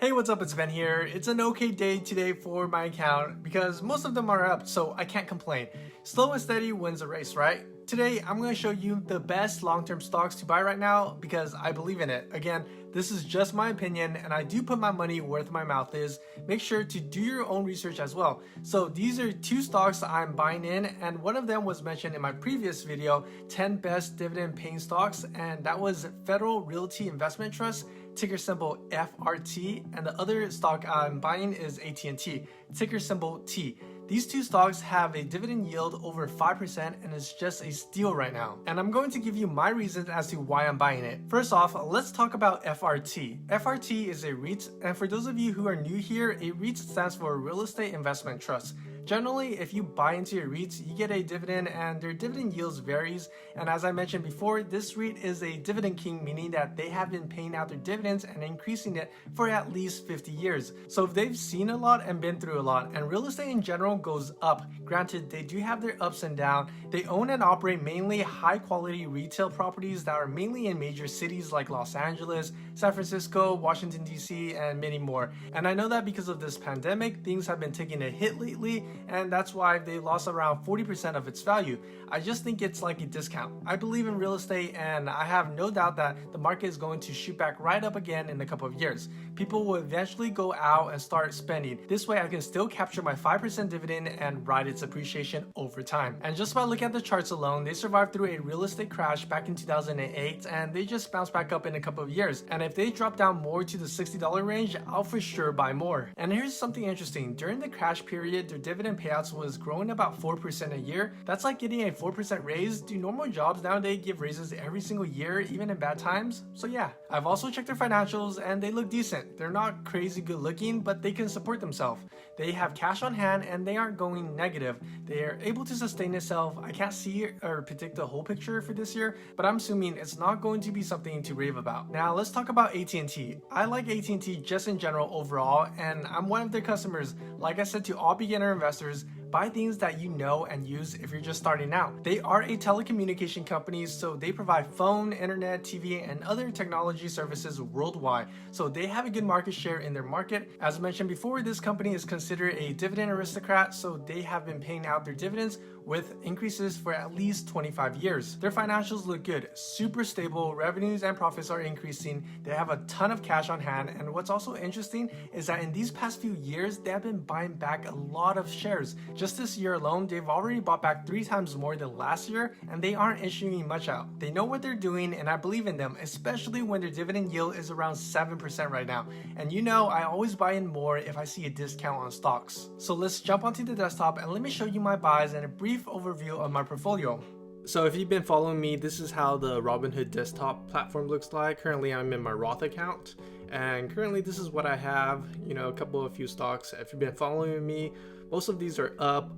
Hey, what's up? It's Ben here. It's an okay day today for my account because most of them are up, so I can't complain. Slow and steady wins the race, right? Today, I'm going to show you the best long-term stocks to buy right now because I believe in it. Again, this is just my opinion and I do put my money where my mouth is. Make sure to do your own research as well. So these are two stocks I'm buying in, and one of them was mentioned in my previous video, 10 best dividend paying stocks, and that was Federal Realty Investment Trust, ticker symbol FRT, and the other stock I'm buying is AT&T, ticker symbol T. These two stocks have a dividend yield over 5% and it's just a steal right now. And I'm going to give you my reasons as to why I'm buying it. First off, let's talk about FRT. FRT is a REIT, and for those of you who are new here, a REIT stands for Real Estate Investment Trust. Generally, if you buy into a REIT, you get a dividend and their dividend yields varies. And as I mentioned before, this REIT is a dividend king, meaning that they have been paying out their dividends and increasing it for at least 50 years. So if they've seen a lot and been through a lot, and real estate in general goes up, granted they do have their ups and downs, they own and operate mainly high quality retail properties that are mainly in major cities like Los Angeles, San Francisco, Washington DC, and many more. And I know that because of this pandemic, things have been taking a hit lately, and that's why they lost around 40% of its value. I just think it's like a discount. I believe in real estate and I have no doubt that the market is going to shoot back right up again in a couple of years. People will eventually go out and start spending. This way I can still capture my 5% dividend and ride its appreciation over time. And just by looking at the charts alone, they survived through a real estate crash back in 2008 and they just bounced back up in a couple of years. And if they drop down more to the $60 range, I'll for sure buy more. And here's something interesting. During the crash period, their dividend payouts was growing about 4% a year. That's like getting a 4% raise. Do normal jobs nowadays give raises every single year, even in bad times? So yeah, I've also checked their financials and they look decent. They're not crazy good looking, but they can support themselves. They have cash on hand and they aren't going negative. They are able to sustain itself. I can't see or predict the whole picture for this year, but I'm assuming it's not going to be something to rave about. Now let's talk about AT&T. I like AT&T just in general overall, and I'm one of their customers. Like I said to all beginner investors, buy things that you know and use if you're just starting out. They are a telecommunication company, so they provide phone, internet, TV, and other technology services worldwide. So they have a good market share in their market. As mentioned before, this company is considered a dividend aristocrat, so they have been paying out their dividends with increases for at least 25 years. Their financials look good, super stable, revenues and profits are increasing, they have a ton of cash on hand, and what's also interesting is that in these past few years, they have been buying back a lot of shares. Just this year alone, they've already bought back 3 times more than last year, and they aren't issuing much out. They know what they're doing, and I believe in them, especially when their dividend yield is around 7% right now. And you know, I always buy in more if I see a discount on stocks. So let's jump onto the desktop and let me show you my buys and a brief overview of my portfolio. So if you've been following me, this is how the Robinhood desktop platform looks like. Currently I'm in my Roth account, and currently this is what I have, you know, a few stocks. If you've been following me, most of these are up,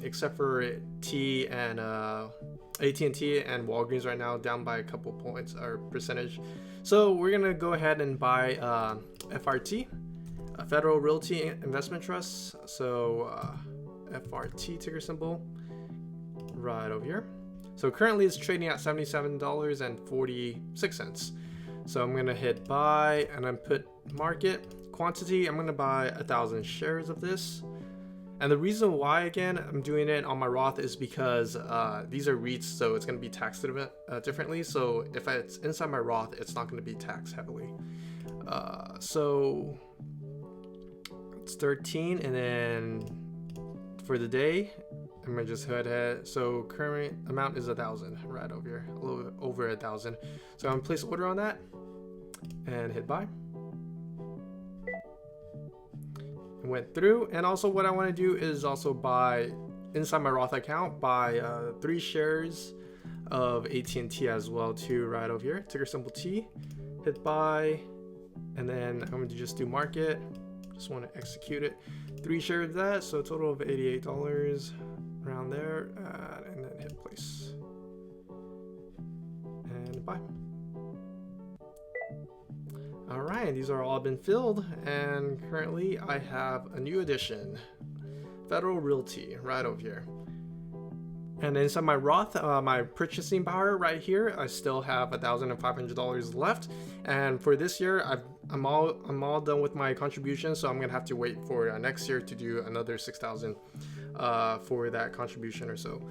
except for T and AT&T and Walgreens right now, down by a couple points or percentage. So we're gonna go ahead and buy FRT, Federal Realty Investment Trust. So FRT ticker symbol right over here. So currently it's trading at $77.46. So I'm gonna hit buy and then put market quantity. I'm gonna buy 1,000 shares of this. And the reason why, again, I'm doing it on my Roth is because these are REITs, so it's going to be taxed differently. So if it's inside my Roth, it's not going to be taxed heavily. So it's 13, and then for the day, I'm going to just head ahead. So current amount is 1,000 right over here, a little bit over 1,000. So I'm going to place order on that and hit buy. Went through, and also what I want to do is also buy inside my Roth account, buy 3 shares of AT&T as well too, right over here, ticker symbol T. Hit buy, and then I'm going to just do market. Just want to execute it. 3 shares of that, so a total of $88 around there, and then hit place and buy. Alright, these are all been filled, and currently I have a new addition, Federal Realty, right over here. And inside my Roth, my purchasing power right here, I still have $1,500 left. And for this year, I'm all done with my contribution, so I'm gonna have to wait for next year to do another 6,000 for that contribution or so.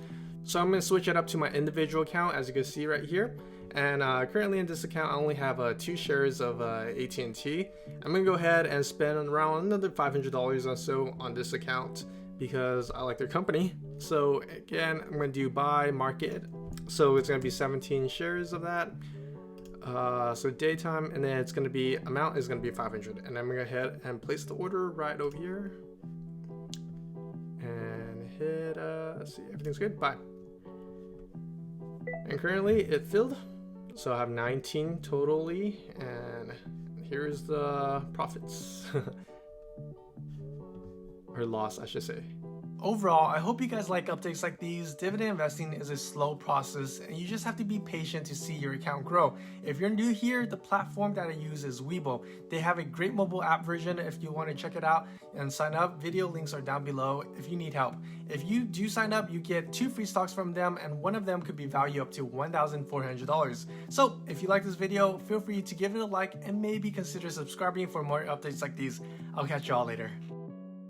So I'm gonna switch it up to my individual account, as you can see right here. And currently in this account, I only have 2 shares of AT&T. I'm gonna go ahead and spend around another $500 or so on this account because I like their company. So again, I'm gonna do buy market. So it's gonna be 17 shares of that. So daytime, and then it's gonna be amount is gonna be 500, and I'm gonna go ahead and place the order right over here and hit let's see, everything's good, buy. And currently it filled, so I have 19 totally, and here's the profits or loss, I should say. Overall, I hope you guys like updates like these. Dividend investing is a slow process and you just have to be patient to see your account grow. If you're new here, the platform that I use is Weibo. They have a great mobile app version if you want to check it out and sign up. Video links are down below if you need help. If you do sign up, you get 2 free stocks from them, and one of them could be valued up to $1,400. So if you like this video, feel free to give it a like and maybe consider subscribing for more updates like these. I'll catch you all later.